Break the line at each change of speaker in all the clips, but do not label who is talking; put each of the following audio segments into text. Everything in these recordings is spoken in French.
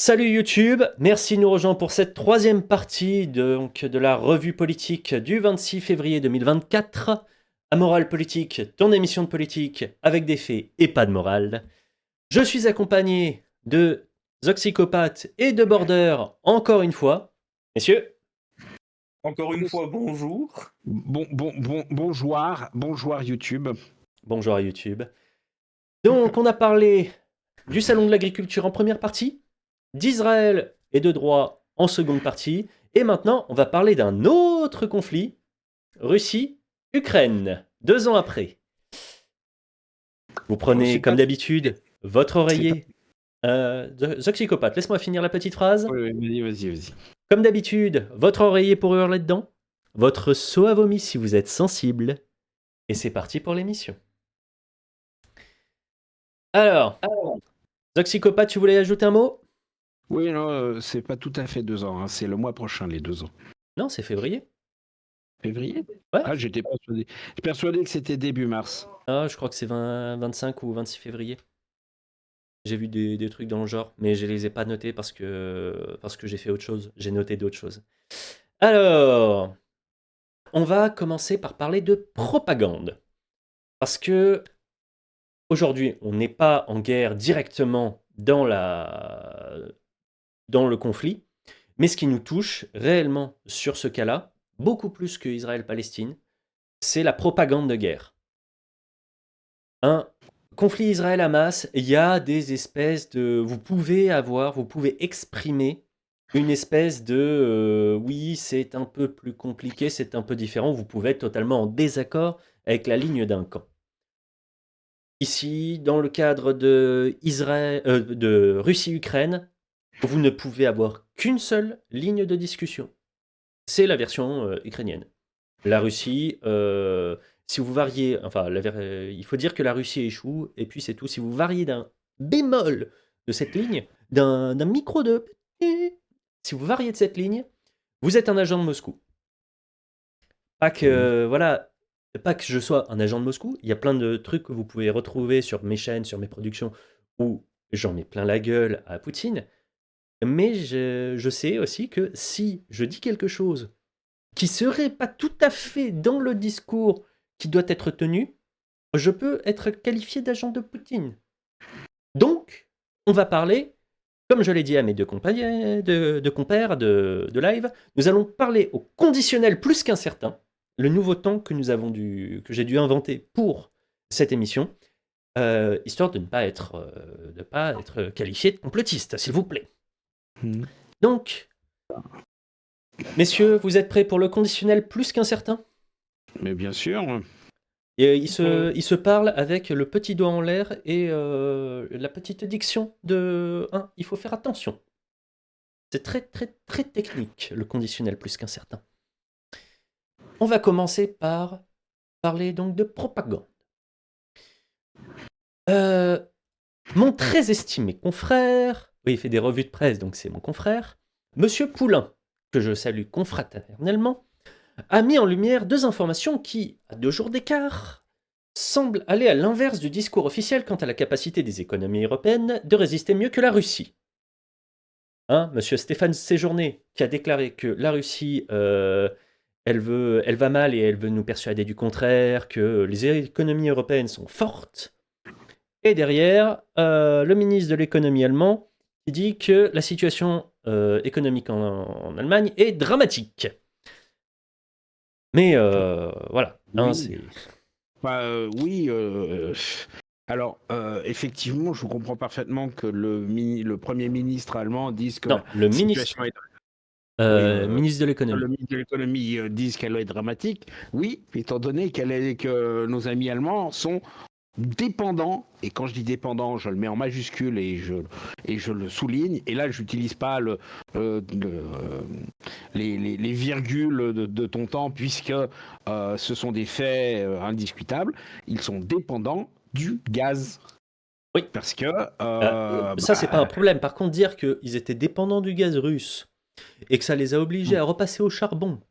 Salut YouTube, merci de nous rejoindre pour cette troisième partie de la revue politique du 26 février 2024. Amoral Politique, ton émission de politique avec des faits et pas de morale. Je suis accompagné de Zoxycopathe et de Border encore une fois. Messieurs,
Encore une fois, bonjour.
Bonjour YouTube.
bonjour à YouTube. Donc on a parlé du salon de l'agriculture en première partie, d'Israël et de droit en seconde partie, et maintenant on va parler d'un autre conflit, Russie-Ukraine, 2 ans après. Vous prenez comme d'habitude votre oreiller. Zoxycopathe, laisse-moi finir la petite phrase.
Oui, vas-y.
Comme d'habitude, votre oreiller pour hurler dedans, votre seau à vomi si vous êtes sensible, et c'est parti pour l'émission. Alors, Zoxycopathe, tu voulais ajouter un mot?
Oui, non, c'est pas tout à fait 2 ans, hein, c'est le mois prochain, les 2 ans.
Non, c'est février.
Février?
Ouais.
Ah, j'étais persuadé. J'étais persuadé que c'était début mars.
Ah, je crois que c'est 25 ou 26 février. J'ai vu des trucs dans le genre, mais je les ai pas notés parce que j'ai fait autre chose. J'ai noté d'autres choses. Alors, on va commencer par parler de propagande. Parce que aujourd'hui, on n'est pas en guerre directement dans le conflit, mais ce qui nous touche réellement sur ce cas-là, beaucoup plus que Israël-Palestine, c'est la propagande de guerre. Un conflit Israël-Hamas, il y a des espèces de... Vous pouvez exprimer une espèce de... oui, c'est un peu plus compliqué, c'est un peu différent, vous pouvez être totalement en désaccord avec la ligne d'un camp. Ici, dans le cadre de Russie-Ukraine, vous ne pouvez avoir qu'une seule ligne de discussion. C'est la version ukrainienne. La Russie, si vous variez, enfin, il faut dire que la Russie échoue, et puis c'est tout. Si vous variez d'un bémol de cette ligne, d'un micro de... Si vous variez de cette ligne, vous êtes un agent de Moscou. Pas que, voilà, pas que je sois un agent de Moscou, il y a plein de trucs que vous pouvez retrouver sur mes chaînes, sur mes productions, où j'en mets plein la gueule à Poutine, mais je sais aussi que si je dis quelque chose qui serait pas tout à fait dans le discours qui doit être tenu, je peux être qualifié d'agent de Poutine. Donc, on va parler, comme je l'ai dit à mes deux compères de live, nous allons parler au conditionnel plus qu'incertain, le nouveau temps que j'ai dû inventer pour cette émission, histoire de ne pas être qualifié de complotiste, s'il vous plaît. Donc, messieurs, vous êtes prêts pour le conditionnel plus qu'incertain?
Mais bien sûr.
Et il se parle avec le petit doigt en l'air et la petite diction de il faut faire attention. C'est très très très technique, le conditionnel plus qu'incertain. On va commencer par parler donc de propagande. Mon très estimé confrère, oui, il fait des revues de presse, donc c'est mon confrère, Monsieur Poulain, que je salue confraternellement, a mis en lumière 2 informations qui, à 2 jours d'écart, semblent aller à l'inverse du discours officiel quant à la capacité des économies européennes de résister mieux que la Russie. Monsieur Stéphane Séjourné, qui a déclaré que la Russie, elle va mal et elle veut nous persuader du contraire, que les économies européennes sont fortes. Et derrière, le ministre de l'économie allemand qui dit que la situation économique en Allemagne est dramatique. Mais voilà.
Oui. Alors, effectivement, je comprends parfaitement que le Premier ministre allemand dise que
le ministre de l'économie.
Le ministre de l'économie dise qu'elle est dramatique. Oui, étant donné que nos amis allemands sont dépendants, et quand je dis dépendant, je le mets en majuscule et je le souligne, et là je n'utilise pas les virgules de ton temps, puisque ce sont des faits indiscutables. Ils sont dépendants du gaz.
Oui.
Parce que...
ça, c'est pas un problème. Par contre, dire qu'ils étaient dépendants du gaz russe et que ça les a obligés à repasser au charbon,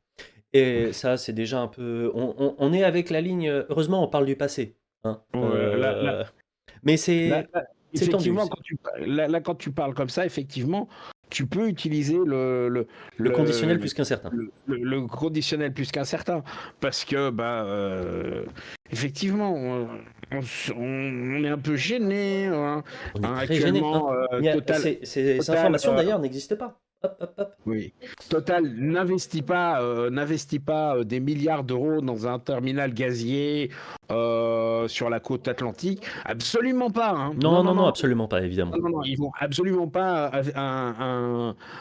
et ça, c'est déjà un peu... On est avec la ligne... Heureusement, on parle du passé. Mais c'est... C'est tendu.
effectivement, quand tu parles comme ça, effectivement, tu peux utiliser
Le conditionnel
le,
plus qu'incertain.
le conditionnel plus qu'incertain. Parce que, effectivement, on est un peu gêné.
On est très gêné.
Actuellement,
Ces
Total,
informations d'ailleurs n'existent pas. Hop, hop, hop.
oui. Total n'investit pas des milliards d'euros dans un terminal gazier sur la côte atlantique. Absolument pas. Hein.
Non, non, non, absolument pas, évidemment.
Non, ils vont absolument pas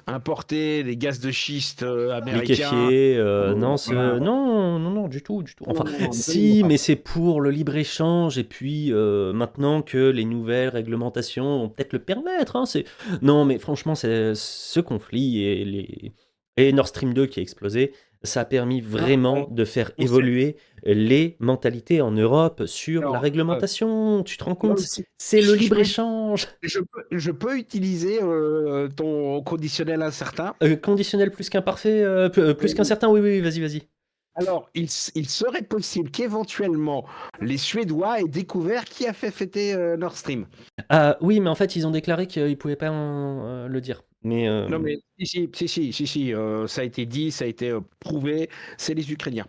importer des gaz de schiste américains.
Liquéfié, non,
Voilà.
non, non, non, du tout, du tout. Enfin,
Non, absolument
si,
pas.
mais c'est pour le libre-échange, et puis maintenant que les nouvelles réglementations vont peut-être le permettre, hein, non, mais franchement, ce conflit et Nord Stream 2 qui a explosé, ça a permis vraiment de faire
on sait.
évoluer les mentalités en Europe sur la
Alors,
réglementation. Tu te rends
là
compte?
aussi,
C'est le
je peux,
libre-échange.
je peux utiliser ton conditionnel incertain.
Conditionnel plus qu'imparfait, plus qu'incertain, oui, oui, oui, vas-y, vas-y.
Alors, il serait possible qu'éventuellement les Suédois aient découvert qui a fait fêter Nord Stream.
Ah oui, mais en fait, ils ont déclaré qu'ils ne pouvaient pas le dire. Mais
Non, mais si, ça a été dit, ça a été prouvé, c'est les Ukrainiens.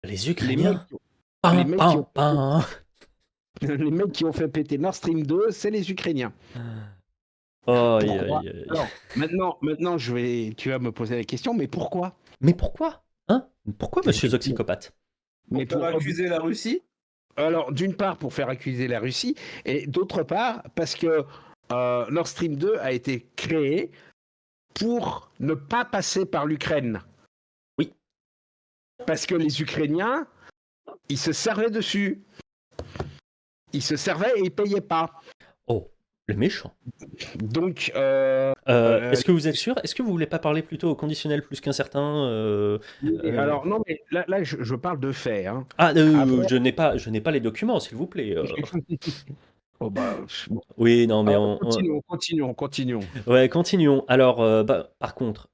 les
Les
Ukrainiens,
les mecs qui ont,
pam.
les mecs qui ont fait péter Nord Stream 2, c'est les Ukrainiens.
Oh,
Pourquoi? Alors, maintenant, tu vas me poser la question, mais pourquoi?
Mais pourquoi? Hein? Pourquoi, monsieur Zoxycopathe?
Mais
Pour accuser la Russie?
Alors, d'une part, pour faire accuser la Russie, et d'autre part, parce que Nord Stream 2 a été créé pour ne pas passer par l'Ukraine.
Oui.
Parce que les Ukrainiens, ils se servaient dessus. Ils se servaient et ils payaient pas.
Oh, le méchant.
Donc,
est-ce que vous êtes sûr? Est-ce que vous voulez pas parler plutôt au conditionnel plus qu'incertain?
alors non, mais là je parle de faits. Hein.
Ah,
Après-
je n'ai pas les documents, s'il vous plaît.
Oh bah, bon.
Oui, non, mais
Alors, continuons.
Ouais, continuons. Alors, par contre,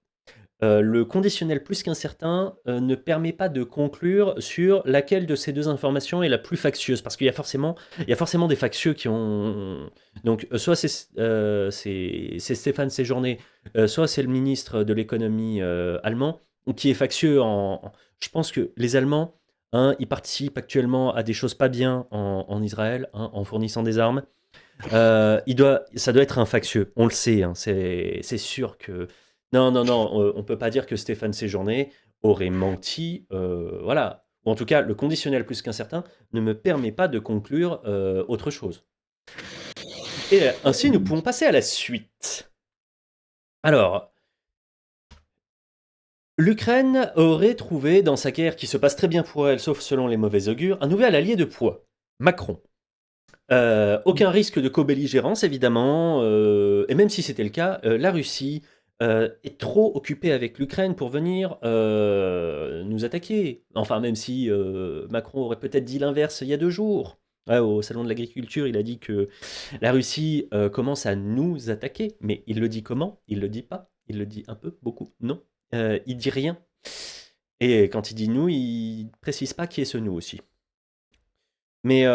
le conditionnel plus qu'incertain ne permet pas de conclure sur laquelle de ces deux informations est la plus factieuse, parce qu'il y a forcément des factieux qui ont... Donc, soit c'est Stéphane Séjourné, soit c'est le ministre de l'économie allemand, qui est factieux Je pense que les Allemands, hein, ils participent actuellement à des choses pas bien en Israël, hein, en fournissant des armes. Ça doit être un factieux, on le sait, hein, c'est sûr que... Non, non, non, on peut pas dire que Stéphane Séjourné aurait menti, voilà. Ou en tout cas, le conditionnel plus qu'incertain ne me permet pas de conclure autre chose. Et ainsi, nous pouvons passer à la suite. Alors, l'Ukraine aurait trouvé, dans sa guerre qui se passe très bien pour elle, sauf selon les mauvais augures, un nouvel allié de poids, Macron. Aucun risque de co-belligérance, évidemment, et même si c'était le cas, la Russie est trop occupée avec l'Ukraine pour venir nous attaquer. Enfin, même si Macron aurait peut-être dit l'inverse il y a 2 jours. Ouais, au salon de l'agriculture, il a dit que la Russie commence à nous attaquer. Mais il le dit comment? Il le dit pas. Il le dit un peu, beaucoup. Non. Il dit rien. Et quand il dit nous, il précise pas qui est ce nous aussi. Mais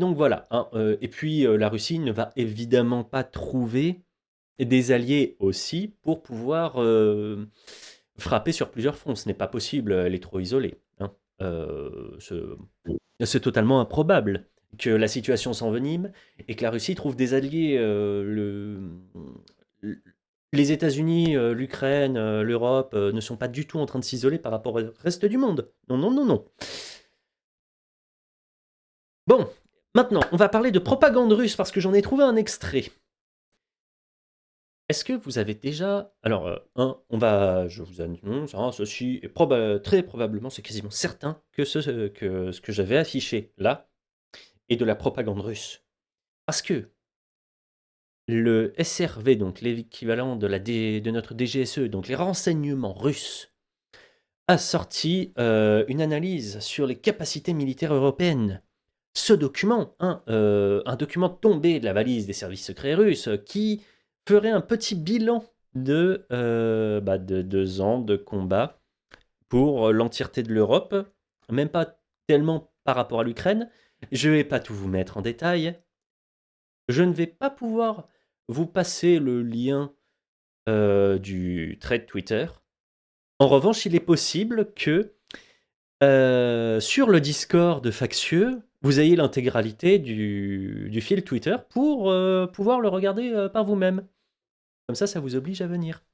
donc voilà. Hein, et puis la Russie ne va évidemment pas trouver des alliés aussi pour pouvoir frapper sur plusieurs fronts. Ce n'est pas possible, elle est trop isolée. Hein. C'est totalement improbable que la situation s'envenime et que la Russie trouve des alliés. Les États-Unis, l'Ukraine, l'Europe ne sont pas du tout en train de s'isoler par rapport au reste du monde. Non, non, non, non. Bon, maintenant, on va parler de propagande russe parce que j'en ai trouvé un extrait. Est-ce que vous avez déjà... Alors, je vous annonce, hein, ceci est très probablement, c'est quasiment certain que ce que j'avais affiché là est de la propagande russe. Parce que le SRV, donc l'équivalent de notre DGSE, donc les renseignements russes, a sorti une analyse sur les capacités militaires européennes. Ce document, un document tombé de la valise des services secrets russes qui ferait un petit bilan de 2 ans de combat pour l'entièreté de l'Europe, même pas tellement par rapport à l'Ukraine. Je vais pas tout vous mettre en détail, Je ne vais pas pouvoir vous passer le lien du thread Twitter. En revanche, il est possible que sur le Discord factieux, vous ayez l'intégralité du fil Twitter pour pouvoir le regarder par vous-même. Comme ça vous oblige à venir.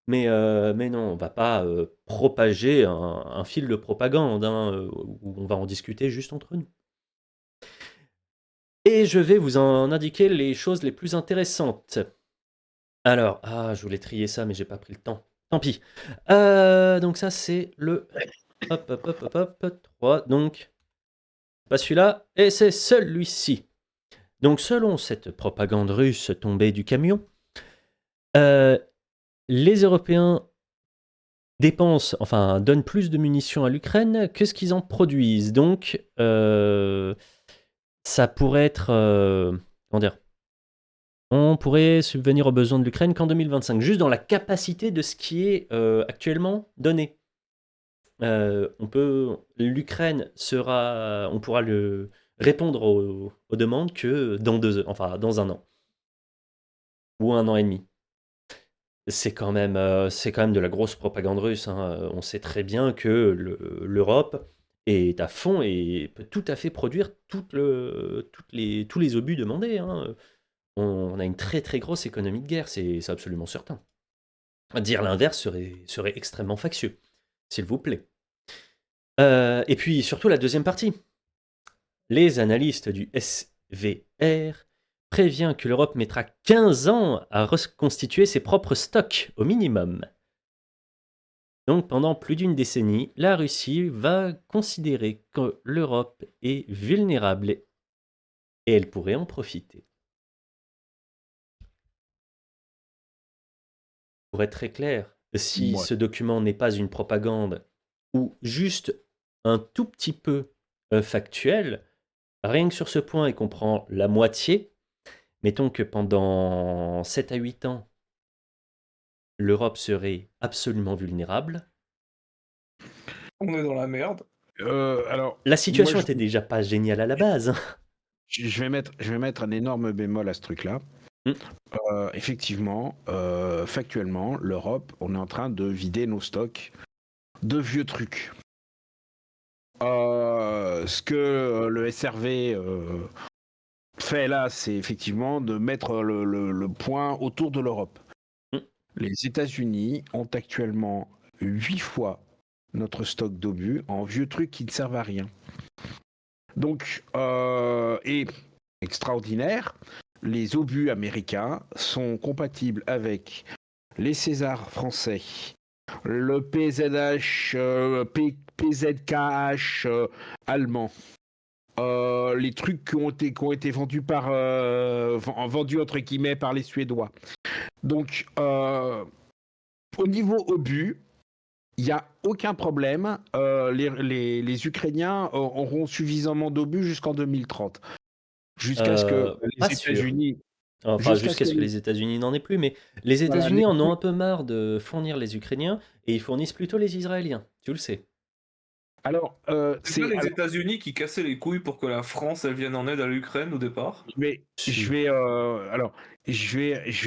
Mais non, on va pas propager un fil de propagande, hein, où on va en discuter juste entre nous. Et je vais vous en indiquer les choses les plus intéressantes. Alors, je voulais trier ça, mais j'ai pas pris le temps. Tant pis. Donc ça, c'est le... Hop, hop, hop, hop, hop, 3. Donc, pas celui-là, et c'est celui-ci. Donc, selon cette propagande russe tombée du camion, les Européens donnent plus de munitions à l'Ukraine que ce qu'ils en produisent. Donc, ça pourrait être... comment dire ? On pourrait subvenir aux besoins de l'Ukraine qu'en 2025, juste dans la capacité de ce qui est actuellement donné. L'Ukraine on pourra répondre aux demandes que dans un an ou un an et demi. C'est quand même de la grosse propagande russe, hein. On sait très bien que l'Europe est à fond et peut tout à fait produire tous les obus demandés, hein. On a une très très grosse économie de guerre, c'est absolument certain. Dire l'inverse serait extrêmement factieux, s'il vous plaît. Et puis surtout la deuxième partie. Les analystes du SVR prévient que l'Europe mettra 15 ans à reconstituer ses propres stocks au minimum. Donc pendant plus d'une décennie, la Russie va considérer que l'Europe est vulnérable et elle pourrait en profiter. Pour être très clair, si
Ouais.
ce document n'est pas une propagande ou juste un tout petit peu factuel, rien que sur ce point et qu'on prend la moitié, mettons que pendant 7 à 8 ans, l'Europe serait absolument vulnérable.
On est dans la merde.
Alors,
La situation
moi,
était déjà pas géniale à la base.
je vais mettre un énorme bémol à ce truc-là.
Mm.
Effectivement, factuellement, l'Europe, on est en train de vider nos stocks de vieux trucs. Ce que le SRV fait là, c'est effectivement de mettre le point autour de l'Europe.
Mm.
Les États-Unis ont actuellement 8 fois notre stock d'obus en vieux trucs qui ne servent à rien. Donc, et extraordinaire, les obus américains sont compatibles avec les Césars français, le PZH, PZKH allemand, les trucs qui ont été vendus vendus entre guillemets par les Suédois. Donc, au niveau obus, il n'y a aucun problème. Les Ukrainiens auront suffisamment d'obus jusqu'en 2030. Jusqu'à ce que
Pas
les
sûr.
États-Unis.
Enfin, jusqu'à ce que les États-Unis n'en aient plus, mais les
Voilà,
États-Unis en ont un peu marre de fournir les Ukrainiens et ils fournissent plutôt les Israéliens, tu le sais.
Alors,
C'est pas les États-Unis qui cassaient les couilles pour que la France elle vienne en aide à l'Ukraine au départ.
je vais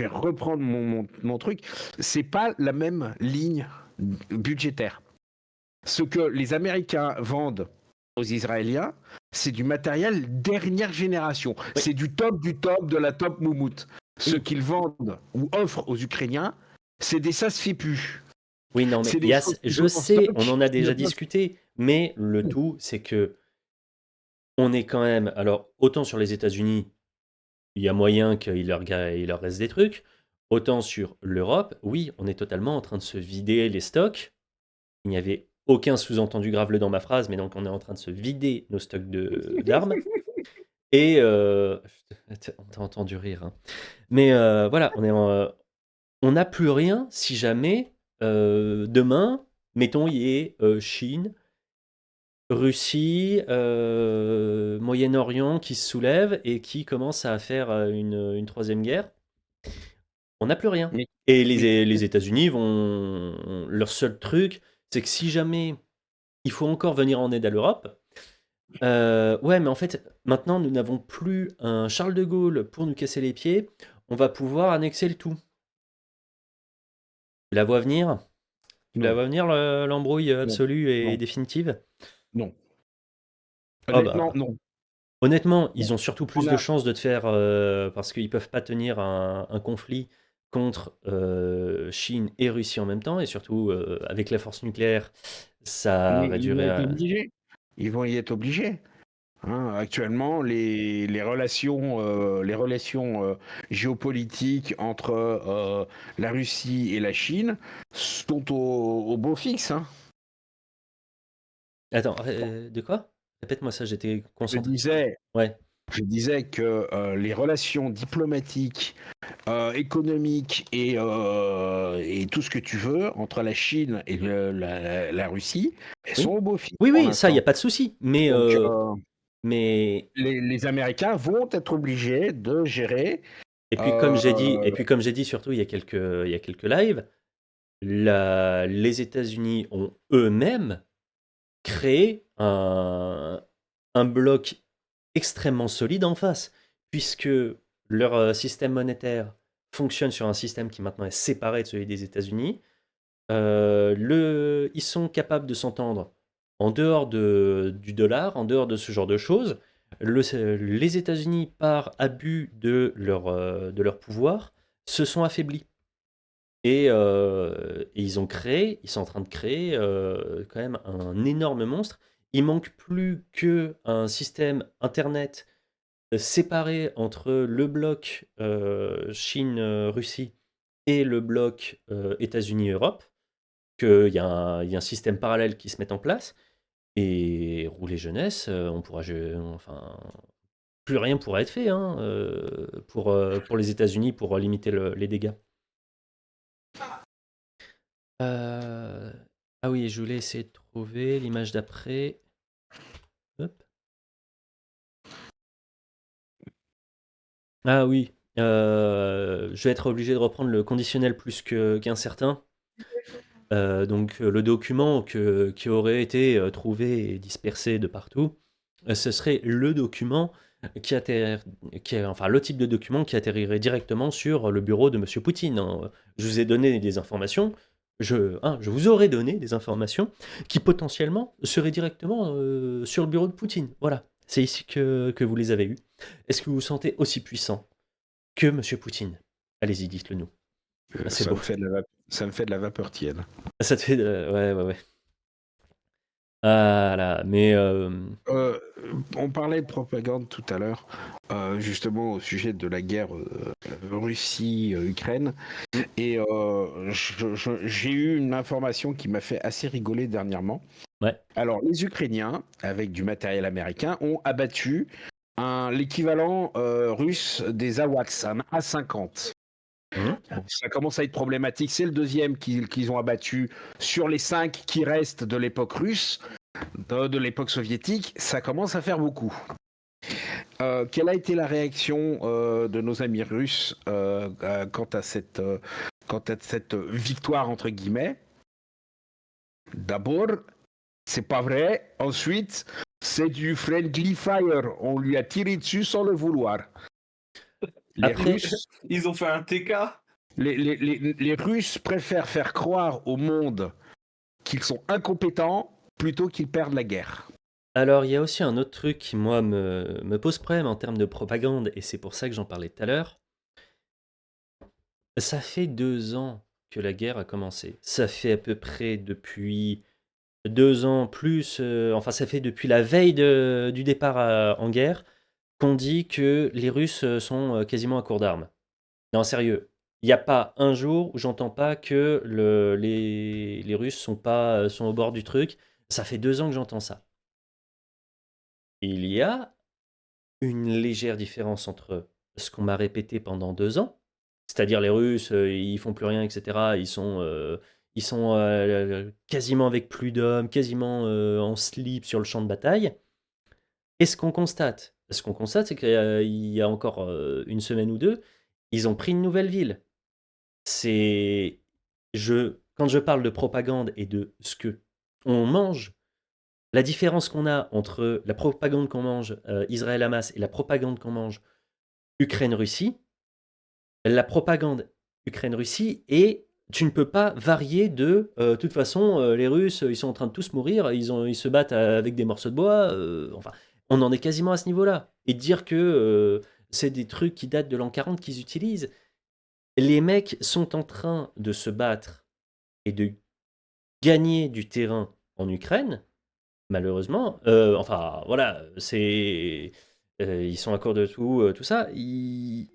reprendre mon truc. C'est pas la même ligne budgétaire. Ce que les Américains vendent aux Israéliens, c'est du matériel dernière génération.
Oui.
C'est du top de la top moumoute. Ce
Oui.
qu'ils vendent ou offrent aux Ukrainiens, c'est des ça se fait plus.
Oui, non, mais
C'est des choses qu'ils
je
ont en
sais,
stock,
on en a
ils
déjà
ne peuvent-
discuté, mais le tout, c'est que on est quand même. Alors, autant sur les États-Unis, il y a moyen qu'il leur reste des trucs, autant sur l'Europe, oui, on est totalement en train de se vider les stocks. Il n'y avait aucun sous-entendu graveleux dans ma phrase, mais donc on est en train de se vider nos stocks d'armes. Et on t'a entendu rire, hein. Mais voilà, on n'a plus rien si jamais demain, mettons, il y ait Chine, Russie, Moyen-Orient qui se soulèvent et qui commencent à faire une troisième guerre. On n'a plus rien.
Mais-
Et les États-Unis leur seul truc, c'est que si jamais il faut encore venir en aide à l'Europe, Ouais, mais en fait, maintenant, nous n'avons plus un Charles de Gaulle pour nous casser les pieds. On va pouvoir annexer le tout. Tu la vois venir? Tu la
Non,
vois venir, l'embrouille
non,
absolue et
non,
définitive?
non.
Ah
Honnêtement,
bah,
non.
honnêtement,
Non.
ils ont surtout
On
plus de
a,
chances de te faire, parce qu'ils peuvent pas tenir un conflit contre Chine et Russie en même temps, et surtout avec la force nucléaire, ça
mais ils vont
réduirait
être
à...
obligés. Ils vont y être obligés. Hein. Actuellement, les relations géopolitiques entre la Russie et la Chine sont au beau fixe. Hein.
Attends, de quoi? Répète-moi ça, j'étais
Je
concentré.
disais,
Ouais.
je disais que les relations diplomatiques, économiques et tout ce que tu veux entre la Chine et la Russie, elles sont
Oui.
au beau fixe
Oui,
pour
oui, ça, il n'y a
l'instant.
pas de souci. Mais,
Donc,
mais
les Américains vont être obligés de gérer.
et
euh,
puis comme j'ai dit surtout il y a quelques lives, les États-Unis ont eux-mêmes créé un bloc extrêmement solide en face, puisque leur système monétaire fonctionne sur un système qui maintenant est séparé de celui des États-Unis. Ils sont capables de s'entendre en dehors du dollar, en dehors de ce genre de choses. Les États-Unis, par abus de leur pouvoir, se sont affaiblis. Et ils sont en train de créer quand même un énorme monstre. Il manque plus qu'un système Internet séparé entre le bloc Chine-Russie et le bloc États-Unis-Europe, il y a un système parallèle qui se met en place, et rouler jeunesse, on pourra, enfin, plus rien pourra être fait hein, pour les États-Unis pour limiter les dégâts. Euh, Ah oui, je voulais essayer de trouver l'image d'après. Hop. Ah oui, je vais être obligé de reprendre le conditionnel plus qu'incertain. Donc le document qui aurait été trouvé et dispersé de partout, ce serait le document enfin le type de document qui atterrirait directement sur le bureau de Monsieur Poutine, hein. Je vous ai donné des informations, je vous aurais donné des informations qui potentiellement seraient directement sur le bureau de Poutine. Voilà, c'est ici que vous les avez eues. Est-ce que vous vous sentez aussi puissant que Monsieur Poutine? Allez-y, dites-le nous. Ah, c'est
ça me
beau.
fait ça me fait de la vapeur tiède.
Ça te fait... ouais, ouais, ouais. Ah là, mais
Euh, on parlait de propagande tout à l'heure, justement au sujet de la guerre Russie-Ukraine,
mm,
et j'ai eu une information qui m'a fait assez rigoler dernièrement.
ouais.
Alors, les Ukrainiens, avec du matériel américain, ont abattu l'équivalent russe des AWACS, un A50.
Mhm.
Bon, ça commence à être problématique. C'est le deuxième qu'ils ont abattu sur les 5 qui restent de l'époque russe, de l'époque soviétique. Ça commence à faire beaucoup. Quelle a été la réaction de nos amis russes quant à cette victoire entre guillemets? D'abord, c'est pas vrai. Ensuite, c'est du friendly fire. On lui a tiré dessus sans le vouloir. Les
Après,
Russes,
Ils ont fait un TK.
les Russes préfèrent faire croire au monde qu'ils sont incompétents plutôt qu'ils perdent la guerre.
alors il y a aussi un autre truc qui, moi, me pose problème en termes de propagande, et c'est pour ça que j'en parlais tout à l'heure. Ça fait 2 ans que la guerre a commencé. Ça fait à peu près depuis 2 ans plus, enfin ça fait depuis la veille du départ en guerre qu'on dit que les Russes sont quasiment à court d'armes. Non, sérieux. Il n'y a pas un jour où j'entends pas que les Russes sont pas sont au bord du truc. Ça fait 2 ans que j'entends ça. Il y a une légère différence entre ce qu'on m'a répété pendant 2 ans, c'est-à-dire les Russes, ils font plus rien, etc. Ils sont quasiment avec plus d'hommes, quasiment en slip sur le champ de bataille. Et ce qu'on constate, c'est qu'il y a encore une semaine ou deux, ils ont pris une nouvelle ville. C'est, quand je parle de propagande et de ce que on mange, La différence qu'on a entre la propagande qu'on mange Israël-Hamas et la propagande qu'on mange Ukraine-Russie, la propagande Ukraine-Russie et tu ne peux pas varier de toute façon, les Russes, ils sont en train de tous mourir, ils se battent avec des morceaux de bois, enfin, on en est quasiment à ce niveau-là. Et dire que c'est des trucs qui datent de l'an 40 qu'ils utilisent, les mecs sont en train de se battre et de gagner du terrain en Ukraine, malheureusement. Enfin, voilà, ils sont à court de tout ça. Ils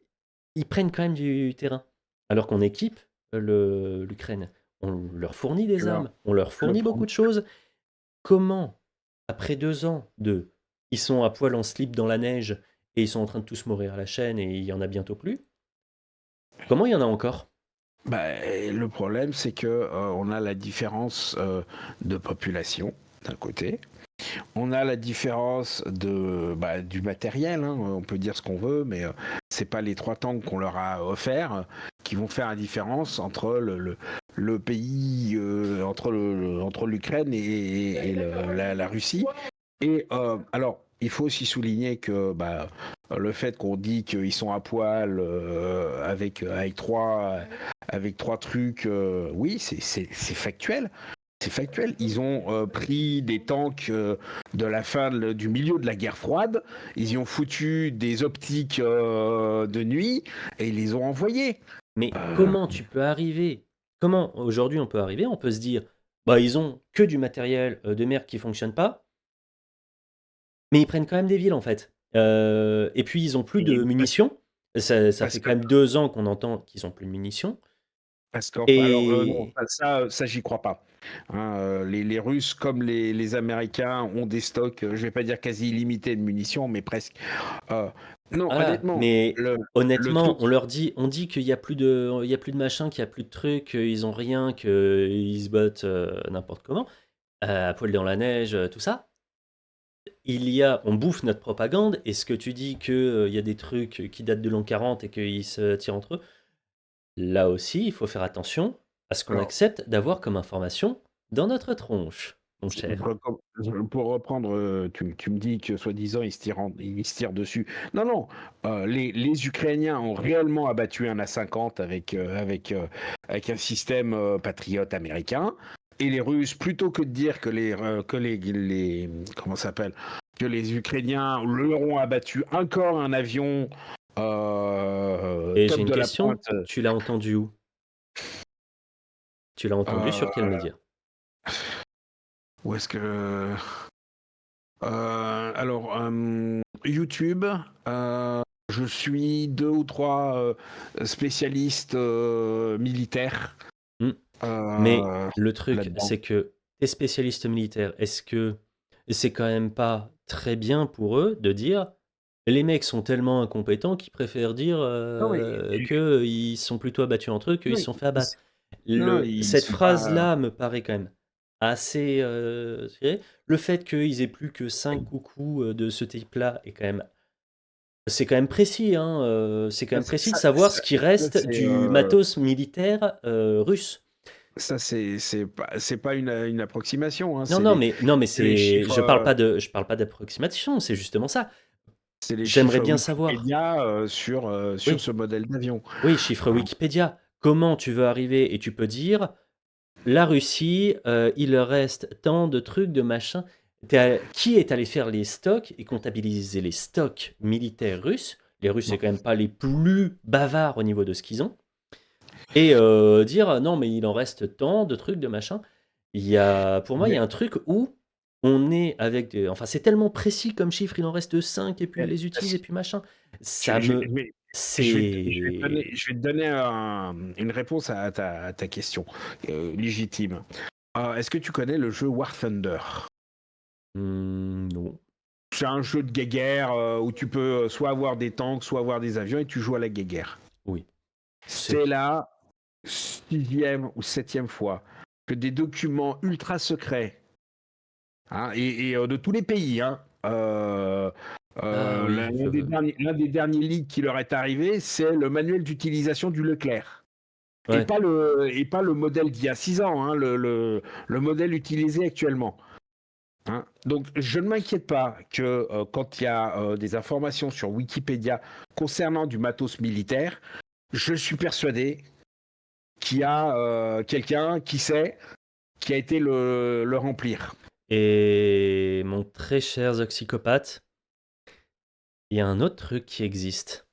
prennent quand même du terrain. Alors qu'on équipe l'Ukraine. On leur fournit des
Alors,
armes, on leur
le
fournit beaucoup
problème,
de choses. Comment, après 2 ans ils sont à poil en slip dans la neige et ils sont en train de tous mourir à la chaîne et il y en a bientôt plus, comment il y en a encore?
le problème, c'est que on a la différence de population d'un côté. On a la différence du matériel, hein. On peut dire ce qu'on veut, mais c'est pas les 3 tanks qu'on leur a offerts qui vont faire la différence entre le pays, entre l'Ukraine et la Russie. Et alors, il faut aussi souligner que le fait qu'on dit qu'ils sont à poil avec trois trucs, oui, c'est factuel. C'est factuel. Ils ont pris des tanks de la fin du milieu de la guerre froide, ils y ont foutu des optiques de nuit et ils les ont envoyés.
Mais comment tu peux arriver? Comment aujourd'hui on peut arriver? On peut se dire, bah ils ont que du matériel de merde qui fonctionne pas, mais ils prennent quand même des villes en fait. Et puis ils ont plus de
Et
munitions. Ça
parce
fait
que
quand même 2 ans qu'on entend qu'ils ont plus de munitions.
Parce que, alors, non,
Et
ça, j'y crois pas. Hein, les Russes, comme les Américains, ont des stocks, je vais pas dire quasi illimités de munitions, mais presque. Euh, non,
voilà.
honnêtement,
Mais
le truc,
honnêtement, on dit qu'il y a plus de machin, qu'il y a plus de trucs, qu'ils ont rien, qu'ils se battent n'importe comment, à poil dans la neige, tout ça. On bouffe notre propagande. Et ce que tu dis qu'il y a des trucs qui datent de l'an 40 et qu'ils se tirent entre eux, là aussi, il faut faire attention à ce qu'on
alors,
accepte d'avoir comme information dans notre tronche, mon cher.
pour reprendre, tu me dis que soi-disant ils se tirent dessus. Non, non, les Ukrainiens ont réellement abattu un A-50 avec un système patriote américain. Et les Russes, plutôt que de dire comment ça s'appelle, que les Ukrainiens leur ont abattu encore un avion
Et j'ai
top
une
de la
question,
pointe.
tu l'as entendu où? Tu l'as entendu sur quel
euh,
média?
Où est-ce que alors, YouTube, je suis 2 ou 3 spécialistes militaires
Hmm. Mais
euh,
le truc,
là-dedans.
c'est que tes spécialistes militaires, est-ce que c'est quand même pas très bien pour eux de dire les mecs sont tellement incompétents qu'ils préfèrent dire
Non, mais
qu'ils sont plutôt abattus entre eux, qu'ils
non,
se sont fait abattre.
non, ils
Cette
sont pas.
phrase-là me paraît quand même assez tirée. Le fait qu'ils aient plus que 5 coucous de ce type-là est quand même. C'est quand même précis, hein, c'est quand même précis de savoir ce qui
Ça,
reste du matos militaire russe.
c'est pas une approximation, hein,
Non, non, mais
c'est les chiffres,
je parle pas d'approximation, c'est justement ça.
c'est les
J'aimerais
chiffres
bien savoir.
Wikipédia sur
Oui,
ce modèle d'avion.
oui, chiffre
Hein.
Wikipédia. Comment tu veux arriver et tu peux dire la Russie, il leur reste tant de trucs, de machins. Qui est allé faire les stocks et comptabiliser les stocks militaires russes? Les Russes, c'est
Non.
quand même pas les plus bavards au niveau de ce qu'ils ont. Et dire non, mais il en reste tant de trucs, de machins. Pour moi, il y
Mais,
a un truc où on est avec des. Enfin, c'est tellement précis comme chiffre, il en reste 5 et puis ils les utilisent et puis machin. Ça me. C'est.
je vais te donner une réponse à ta question légitime. Est-ce que tu connais le jeu War Thunder?
Non.
C'est un jeu de guerre où tu peux soit avoir des tanks, soit avoir des avions et tu joues à la guerre.
Oui.
C'est la 6e ou 7e fois que des documents ultra secrets, hein, et de tous les pays, hein,
Ah oui, je veux.
l'un des derniers leaks qui leur est arrivé, c'est le manuel d'utilisation du Leclerc.
Ouais.
Et pas le modèle d'il y a 6 ans, hein, le modèle utilisé actuellement. Hein. Donc, je ne m'inquiète pas que quand il y a des informations sur Wikipédia concernant du matos militaire, je suis persuadé qu'il y a quelqu'un qui sait, qui a été le remplir.
Et mon très cher Zoxycopathe, il y a un autre truc qui existe.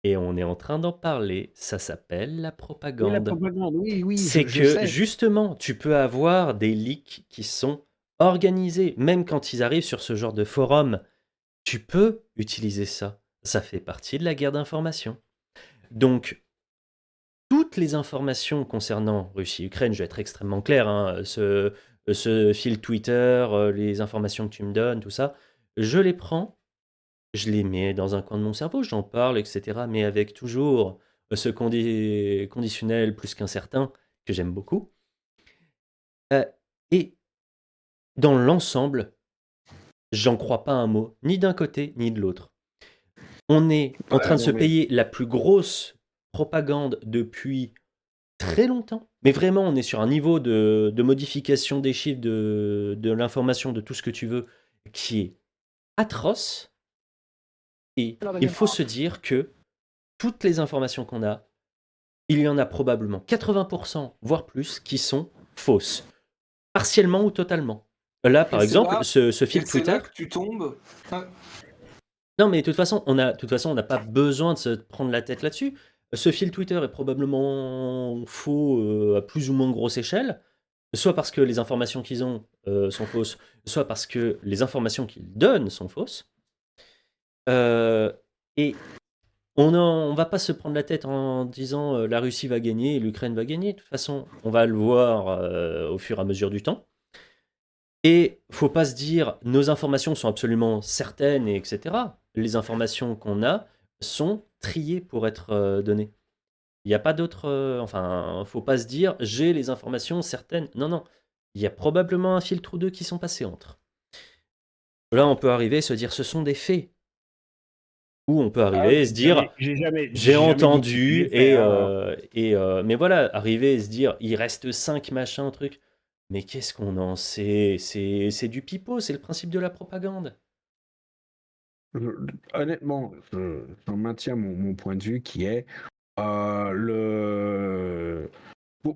Et on est en train d'en parler. Ça s'appelle la
Oui, la
propagande.
propagande, oui,
C'est
je
que
sais.
justement, tu peux avoir des leaks qui sont organisés. Même quand ils arrivent sur ce genre de forum, tu peux utiliser ça. Ça fait partie de la guerre d'information. Donc, toutes les informations concernant Russie-Ukraine, je vais être extrêmement clair, hein, ce fil Twitter, les informations que tu me donnes, tout ça, je les prends, je les mets dans un coin de mon cerveau, j'en parle, etc. Mais avec toujours ce conditionnel plus qu'incertain que j'aime beaucoup. Et dans l'ensemble, j'en crois pas un mot, ni d'un côté ni de l'autre. On est en train de se
Non, mais
payer la plus grosse propagande depuis très longtemps. Mais vraiment, on est sur un niveau de modification des chiffres, de l'information, de tout ce que tu veux, qui est atroce. Et il faut se dire que toutes les informations qu'on a, il y en a probablement 80%, voire plus, qui sont fausses. Partiellement ou totalement. Là, par
Et c'est
exemple,
là,
ce
et
fil
c'est
Twitter.
là que tu tombes. Ah,
Non, mais de toute façon, on n'a pas besoin de se prendre la tête là-dessus. Ce fil Twitter est probablement faux à plus ou moins grosse échelle, soit parce que les informations qu'ils ont sont fausses, soit parce que les informations qu'ils donnent sont fausses. Et on va pas se prendre la tête en disant la Russie va gagner et l'Ukraine va gagner. De toute façon, on va le voir au fur et à mesure du temps. Et faut pas se dire nos informations sont absolument certaines, et etc. Les informations qu'on a sont triées pour être données. Il n'y a pas d'autre. Enfin, faut pas se dire j'ai les informations certaines. Non, non. Il y a probablement un filtre ou deux qui sont passés entre. Là, on peut arriver et se dire ce sont des faits. Ou on peut arriver et se dire
j'ai
j'ai
jamais dit que c'était
entendu
des faits. Hein.
mais voilà, arriver et se dire il reste 5 machins, trucs. Mais qu'est-ce qu'on en sait? C'est du pipeau, c'est le principe de la propagande.
Honnêtement, j'en maintiens mon point de vue qui est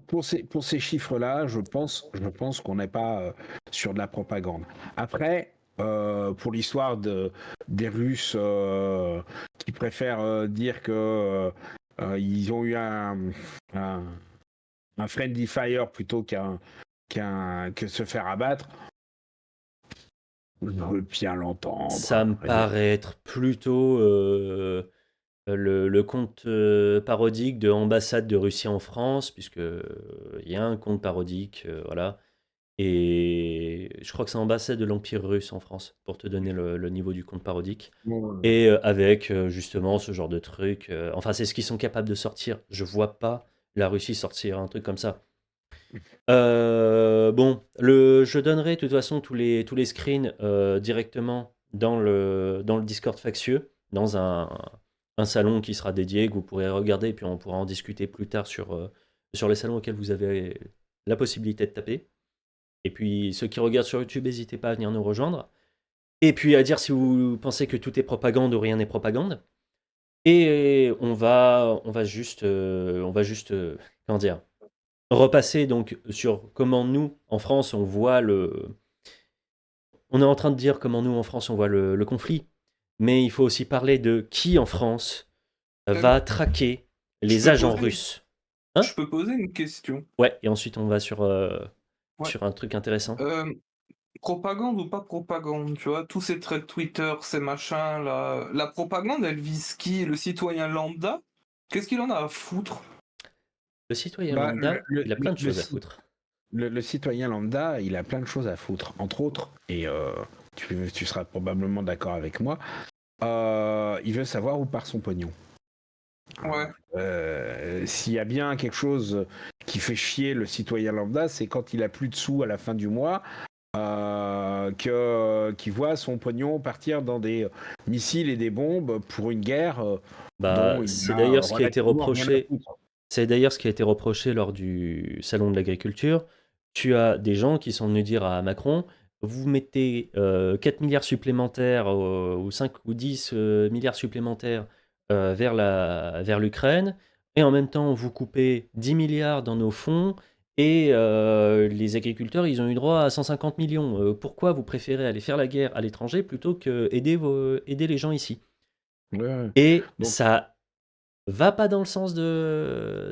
pour ces chiffres-là, je pense qu'on n'est pas sur de la propagande. Après, pour l'histoire des Russes qui préfèrent dire que ils ont eu un, un friendly fire plutôt que se faire abattre, je veux bien
Ça me
l'entendre.
paraît être plutôt le compte parodique de l'ambassade de Russie en France, puisque il y a un compte parodique, voilà. Et je crois que c'est l'ambassade de l'Empire russe en France, pour te donner le niveau du compte parodique. Et avec justement ce genre de truc. Enfin, c'est ce qu'ils sont capables de sortir. Je vois pas la Russie sortir un truc comme ça. Bon, je donnerai de toute façon tous les screens directement dans le Discord factieux, dans un salon qui sera dédié, que vous pourrez regarder, puis on pourra en discuter plus tard sur les salons auxquels vous avez la possibilité de taper. Et puis ceux qui regardent sur YouTube, n'hésitez pas à venir nous rejoindre. Et puis à dire si vous pensez que tout est propagande ou rien n'est propagande. Et on va juste comment dire, repasser donc sur comment nous, en France, on voit on est en train de dire comment nous, en France, on voit le conflit. Mais il faut aussi parler de qui, en France,
euh,
va traquer
je
les
peux
agents
poser une,
russes. Hein?
je peux poser une question.
Ouais, et ensuite on va
Ouais.
sur un truc intéressant.
Propagande ou pas propagande, tu vois, tous ces threads Twitter, ces machins là, la propagande, elle vise qui? Le citoyen lambda? Qu'est-ce qu'il en a à foutre?
Le citoyen
Bah,
lambda, il a plein de choses à foutre.
le citoyen lambda, il a plein de choses à foutre, entre autres, et tu seras probablement d'accord avec moi, il veut savoir où part son pognon.
Ouais.
S'il y a bien quelque chose qui fait chier le citoyen lambda, c'est quand il a plus de sous à la fin du mois, qu'il voit son pognon partir dans des missiles et des bombes pour une guerre
Bah,
dont il
c'est
a
d'ailleurs ce qui a été
relativement rien à
reproché.
foutre.
C'est d'ailleurs ce qui a été reproché lors du salon de l'agriculture. Tu as des gens qui sont venus dire à Macron, vous mettez 4 milliards supplémentaires ou 5 ou 10 milliards supplémentaires vers l'Ukraine, et en même temps, vous coupez 10 milliards dans nos fonds, et les agriculteurs, ils ont eu droit à 150 millions. Pourquoi vous préférez aller faire la guerre à l'étranger plutôt que aider les gens ici?
Ouais.
Et
Donc,
ça va pas dans le sens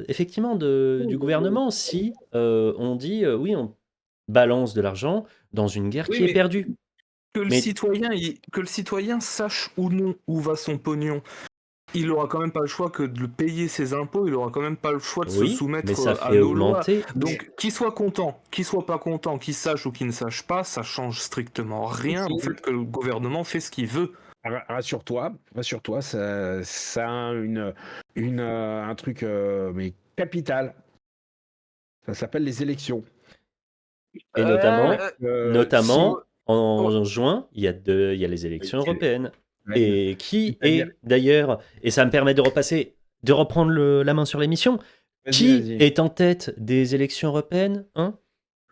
effectivement, du gouvernement si on dit oui, on balance de l'argent dans une guerre
Oui,
qui est
mais
perdue. Mais
que le citoyen sache ou non où va son pognon, il aura quand même pas le choix que de payer ses impôts, il aura quand même pas le choix de se
oui, mais
soumettre
ça
à
fait
nos lois.
augmenter.
Donc, qu'il soit content, qu'il soit pas content, qu'il sache ou qu'il ne sache pas, ça change strictement rien au fait que le gouvernement fait ce qu'il veut.
rassure-toi, ça a un truc mais capital. Ça s'appelle les élections.
Et notamment,
Si,
en juin, il y a les élections européennes.
Ouais.
Et qui
C'est-à-dire-
est d'ailleurs, et ça me permet de reprendre la main sur l'émission, qui
vas-y.
est en tête des élections européennes, hein?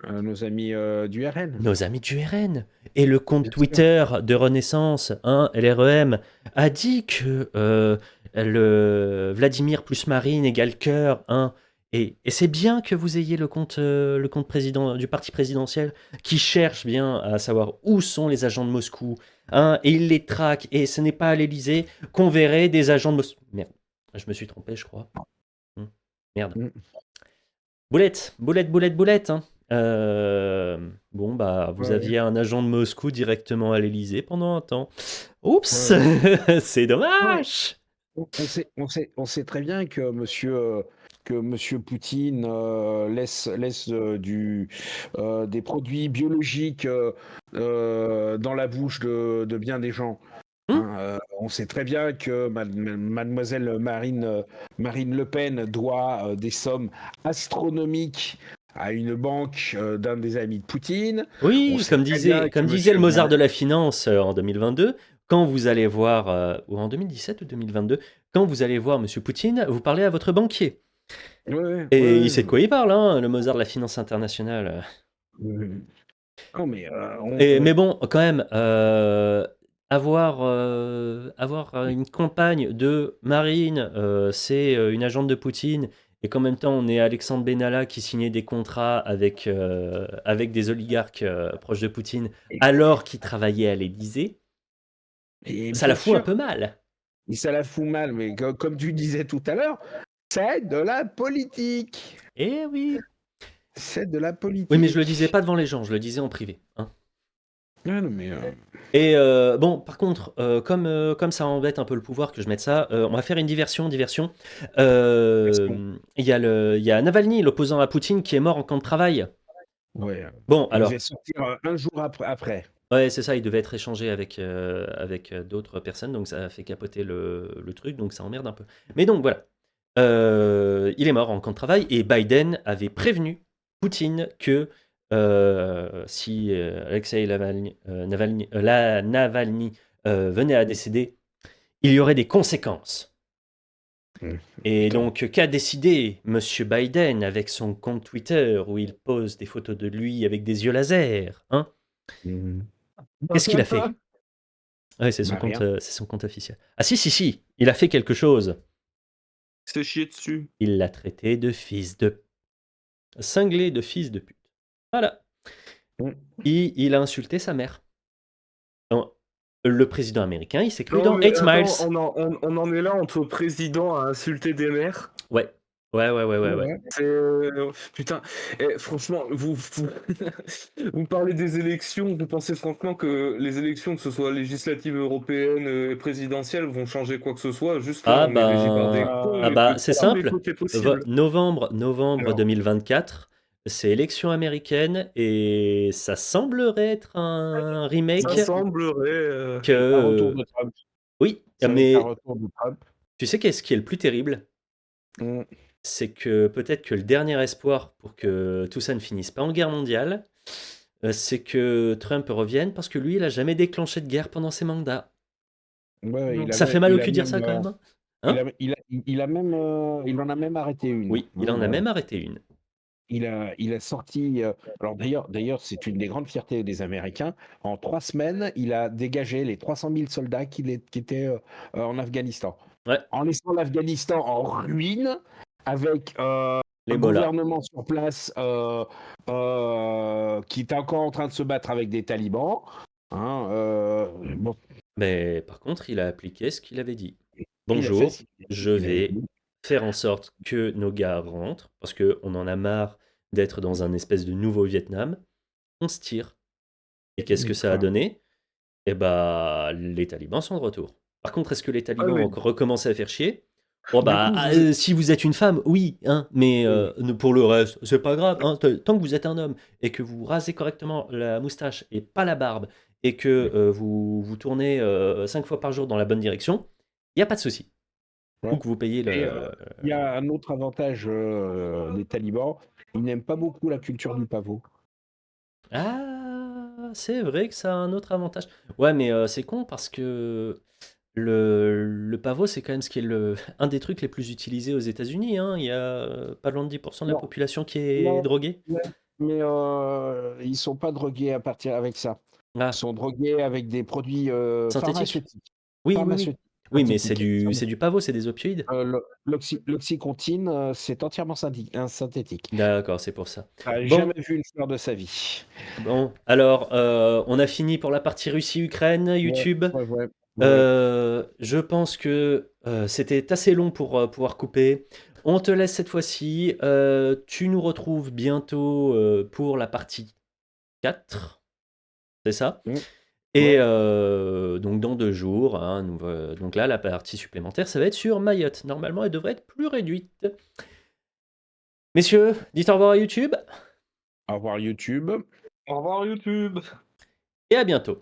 Nos amis du RN.
Nos amis du RN. Et le compte
Bien sûr.
Twitter de Renaissance, hein, LREM, a dit que le Vladimir plus Marine égale cœur. Hein, et c'est bien que vous ayez le compte président du parti présidentiel qui cherche bien à savoir où sont les agents de Moscou. Hein, et il les traque. Et ce n'est pas à l'Elysée qu'on verrait des agents de Moscou. Merde, je me suis trompé, je crois. Merde.
Mm.
Boulette. Hein. Bon, bah, vous
Ouais.
aviez un agent de Moscou directement à l'Elysée pendant un temps. Oups, c'est dommage.
On sait très bien que monsieur Poutine laisse des produits biologiques dans la bouche de bien des gens. Hein, on sait très bien que mademoiselle Marine Le Pen doit des sommes astronomiques à une banque d'un des amis de Poutine. On
Oui,
sait
comme
très bien que
disait le
monsieur
Mozart de la finance en 2022, quand vous allez voir, ou en 2017 ou 2022, quand vous allez voir Monsieur Poutine, vous parlez à votre banquier. Et il sait de quoi il parle, hein, le Mozart de la finance internationale.
Non, mais
Mais bon, quand même, avoir une campagne de Marine, c'est une agente de Poutine, et qu'en même temps on est Alexandre Benalla qui signait des contrats avec des oligarques proches de Poutine, alors qu'il travaillait à l'Élysée,
et
ça la
bien
fout un
sûr,
peu mal.
ça la fout mal, mais comme tu disais tout à l'heure, c'est de la politique.
Eh oui.
C'est de la politique.
Oui, mais je le disais pas devant les gens, je le disais en privé. Hein.
Ouais, non, mais
Et bon, par contre, comme ça embête un peu le pouvoir que je mette ça, on va faire une diversion. Il y a Navalny, l'opposant à Poutine, qui est mort en camp de travail.
ouais.
Bon,
Il
alors,
devait sortir un jour après.
ouais, c'est ça, il devait être échangé avec d'autres personnes, donc ça a fait capoter le truc, donc ça emmerde un peu. Mais donc voilà, il est mort en camp de travail, et Biden avait prévenu Poutine que si Alexei Navalny venait à décéder, il y aurait des conséquences. Et donc, qu'a décidé Monsieur Biden avec son compte Twitter où il pose des photos de lui avec des yeux laser, hein? Qu'est-ce qu'il a fait? Ouais, c'est son
Rien.
compte officiel. Ah si, il a fait quelque chose.
C'est chier dessus.
Il l'a traité de cinglé de fils de pute. Voilà. Il a insulté sa mère. Non, le président américain, il s'est cru dans 8 Miles.
On en est là entre président à insulter des mères.
Ouais.
Putain, franchement, vous parlez des élections, vous pensez franchement que les élections, que ce soit législatives, européennes et présidentielles, vont changer quoi que ce soit? Juste là, on est régi par des cons
c'est
de tous les
simple.
côtés possibles.
Novembre
Alors.
2024, c'est élection américaine, et ça semblerait être un remake.
Ça semblerait.
Un retour de Trump.
Oui,
Ça va
mais
être un retour de Trump.
tu sais qu'est-ce qui est le plus terrible? C'est que peut-être que le dernier espoir pour que tout ça ne finisse pas en guerre mondiale, c'est que Trump revienne, parce que lui, il a jamais déclenché de guerre pendant ses mandats.
Ouais,
Ça fait mal au cul de dire ça quand même. Hein?
Il en a même arrêté une.
Oui, il en a même arrêté une.
il a sorti. Alors d'ailleurs, c'est une des grandes fiertés des Américains. En 3 semaines, il a dégagé les 300 000 soldats qui étaient en Afghanistan.
Ouais,
En laissant l'Afghanistan en ruine, avec un
les mollahs.
gouvernement sur place qui est encore en train de se battre avec des talibans. Bon,
Mais par contre, il a appliqué ce qu'il avait dit.
il a fait
Bonjour,
ce
je
qu'il avait
vais
dit.
faire en sorte que nos gars rentrent, parce qu'on en a marre d'être dans un espèce de nouveau Vietnam. On se tire. Et qu'est-ce que ça a
Voilà.
donné? Eh bah, les talibans sont de retour. Par contre, est-ce que les talibans
mais
ont recommencé à faire chier? Bon
du
bah,
coup,
si vous êtes une femme, oui, hein, mais pour le reste, c'est pas grave. Hein, tant que vous êtes un homme et que vous rasez correctement la moustache et pas la barbe et que vous tournez 5 fois par jour dans la bonne direction, il n'y a pas de souci.
Ouais.
Ou que vous payez
Et
le.
il y a un autre avantage des talibans, ils n'aiment pas beaucoup la culture du pavot.
Ah, c'est vrai que ça a un autre avantage. Ouais, mais c'est con parce que le pavot, c'est quand même ce qui est un des trucs les plus utilisés aux États-Unis. Hein. Il y a pas loin de 10% de la
Non,
population qui est
non,
droguée.
ouais, mais ils sont pas drogués à partir avec ça. Ils
Ah,
sont drogués avec des produits
synthétique?
pharmaceutiques.
Oui, oui, oui.
Pharmaceutiques,
Oui, mais c'est
synthétiques.
du pavot, c'est des opioïdes.
L'oxycontine, c'est entièrement synthétique.
D'accord, c'est pour ça.
Il n'a
Bon,
jamais vu une fleur de sa vie.
bon. Alors, on a fini pour la partie Russie-Ukraine,
Ouais,
YouTube.
ouais, ouais, ouais.
Je pense que c'était assez long pour pouvoir couper. On te laisse cette fois-ci. Tu nous retrouves bientôt pour la partie 4. C'est ça?
Mm.
Et
Ouais.
donc dans 2 jours, hein, donc là, la partie supplémentaire, ça va être sur Mayotte. Normalement, elle devrait être plus réduite. Messieurs, dites au revoir à YouTube
Au revoir YouTube.
au revoir YouTube.
et à bientôt.